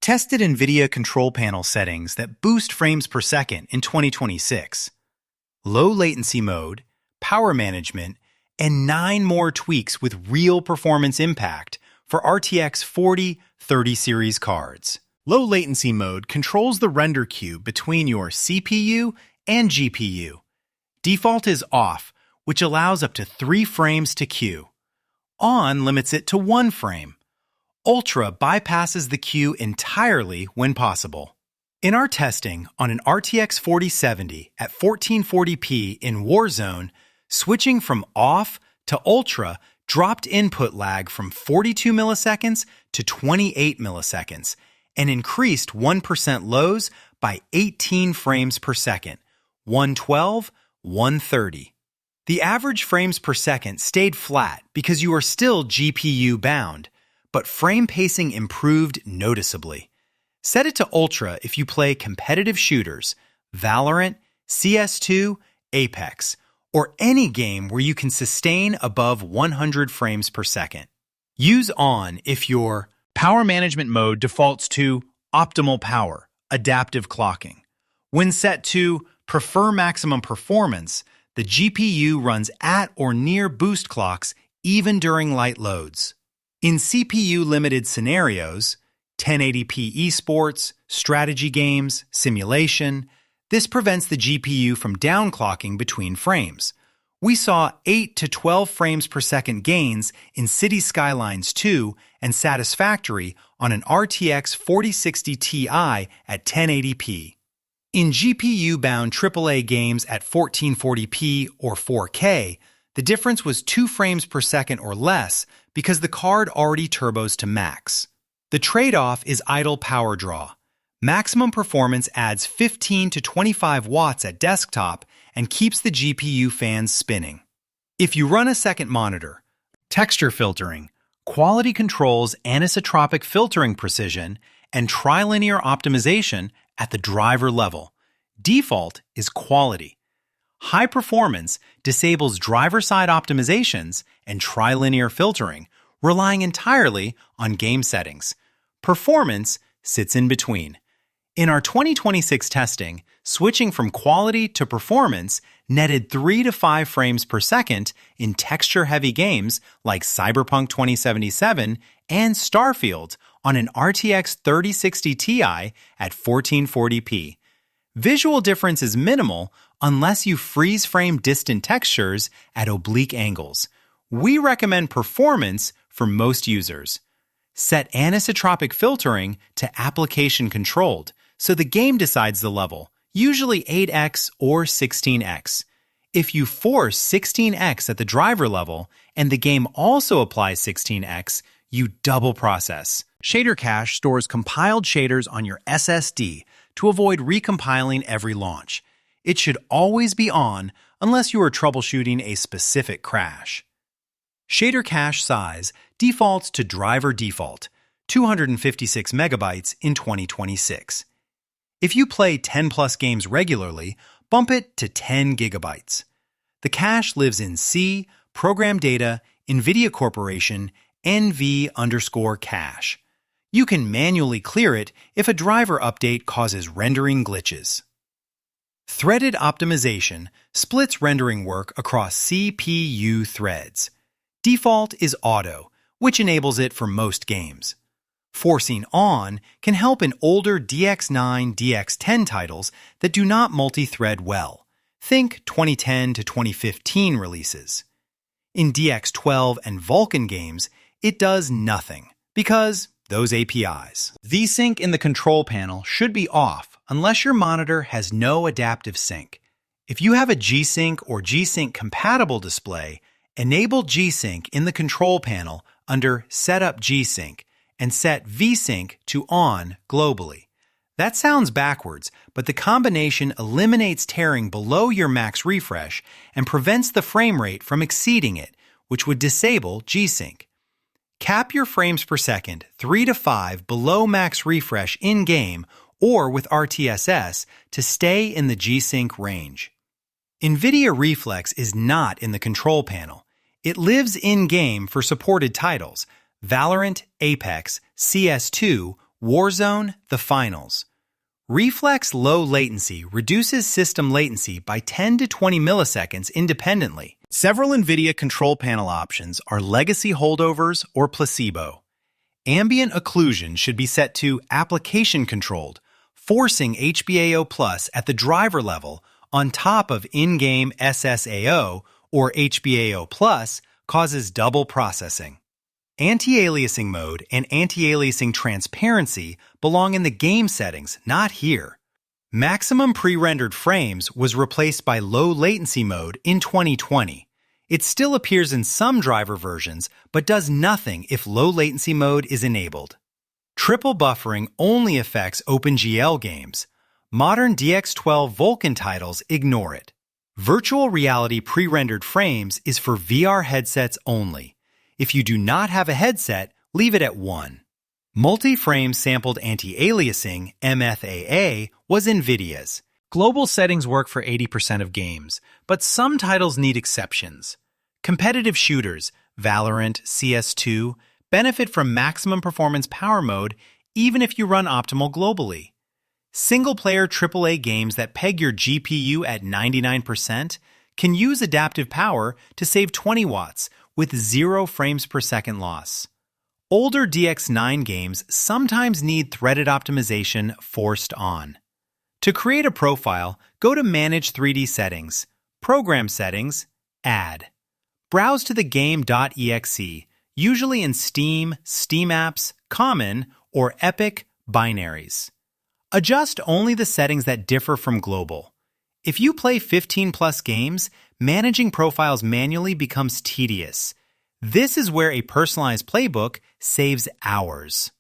tested NVIDIA Control Panel settings that boost frames per second in 2026. Low latency mode, power management, and 9 more tweaks with real performance impact for RTX 4030 series cards. Low latency mode controls the render queue between your CPU and GPU. Default is off, which allows up to 3 frames to queue. On limits it to 1 frame. Ultra bypasses the queue entirely when possible. In our testing on an RTX 4070 at 1440p in Warzone, switching from off to Ultra dropped input lag from 42 milliseconds to 28 milliseconds and increased 1% lows by 18 frames per second, 112, 130. The average frames per second stayed flat because you are still GPU bound, but frame pacing improved noticeably. Set it to Ultra if you play competitive shooters, Valorant, CS2, Apex, or any game where you can sustain above 100 frames per second. Use On if your power management mode defaults to optimal power, adaptive clocking. When set to prefer maximum performance, the GPU runs at or near boost clocks even during light loads. In CPU-limited scenarios, 1080p esports, strategy games, simulation, this prevents the GPU from downclocking between frames. We saw 8 to 12 frames per second gains in City Skylines 2 and Satisfactory on an RTX 4060 Ti at 1080p. In GPU-bound AAA games at 1440p or 4K, the difference was 2 frames per second or less because the card already turbos to max. The trade-off is idle power draw. Maximum performance adds 15 to 25 watts at desktop and keeps the GPU fans spinning. If you run a second monitor, texture filtering, quality controls anisotropic filtering precision, and trilinear optimization at the driver level. Default is quality. High performance disables driver-side optimizations and trilinear filtering, relying entirely on game settings. Performance sits in between. In our 2026 testing, switching from quality to performance netted 3 to 5 frames per second in texture-heavy games like Cyberpunk 2077 and Starfield on an RTX 3060 Ti at 1440p. Visual difference is minimal unless you freeze frame distant textures at oblique angles. We recommend performance for most users. Set anisotropic filtering to application controlled so the game decides the level, usually 8x or 16x. If you force 16x at the driver level and the game also applies 16x, you double process. Shader cache stores compiled shaders on your SSD to avoid recompiling every launch. It should always be on unless you are troubleshooting a specific crash. Shader cache size defaults to driver default, 256 megabytes in 2026. If you play 10+ games regularly, bump it to 10 gigabytes. The cache lives in C, Program Data, NVIDIA Corporation, NV_cache. You can manually clear it if a driver update causes rendering glitches. Threaded optimization splits rendering work across CPU threads. Default is auto, which enables it for most games. Forcing on can help in older DX9, DX10 titles that do not multi-thread well. Think 2010 to 2015 releases. In DX12 and Vulkan games, it does nothing because those APIs. VSync in the control panel should be off unless your monitor has no adaptive sync. If you have a G-Sync or G-Sync compatible display, enable G-Sync in the control panel under Setup G-Sync and set VSync to on globally. That sounds backwards, but the combination eliminates tearing below your max refresh and prevents the frame rate from exceeding it, which would disable G-Sync. Cap your frames per second 3 to 5 below max refresh in-game or with RTSS to stay in the G-Sync range. NVIDIA Reflex is not in the control panel. It lives in-game for supported titles, Valorant, Apex, CS2, Warzone, the finals. Reflex low latency reduces system latency by 10 to 20 milliseconds independently. Several NVIDIA Control Panel options are legacy holdovers or placebo. Ambient occlusion should be set to application controlled, forcing HBAO Plus at the driver level on top of in-game SSAO or HBAO Plus causes double processing. Anti-aliasing mode and anti-aliasing transparency belong in the game settings, not here. Maximum pre-rendered frames was replaced by low latency mode in 2020. It still appears in some driver versions, but does nothing if low latency mode is enabled. Triple buffering only affects OpenGL games. Modern DX12 Vulkan titles ignore it. Virtual reality pre-rendered frames is for VR headsets only. If you do not have a headset, leave it at 1. Multi-frame sampled anti-aliasing, MFAA, was NVIDIA's. Global settings work for 80% of games, but some titles need exceptions. Competitive shooters, Valorant, CS2, benefit from maximum performance power mode even if you run optimal globally. Single-player AAA games that peg your GPU at 99% can use adaptive power to save 20 watts with 0 frames per second loss. Older DX9 games sometimes need threaded optimization forced on. To create a profile, go to Manage 3D Settings, Program Settings, Add. Browse to the game.exe, usually in Steam, Steam Apps, Common, or Epic binaries. Adjust only the settings that differ from global. If you play 15+ games, managing profiles manually becomes tedious. This is where a personalized playbook saves hours.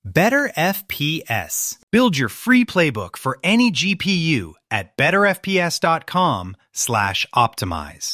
BetterFPS. Build your free playbook for any GPU at betterfps.com/optimize.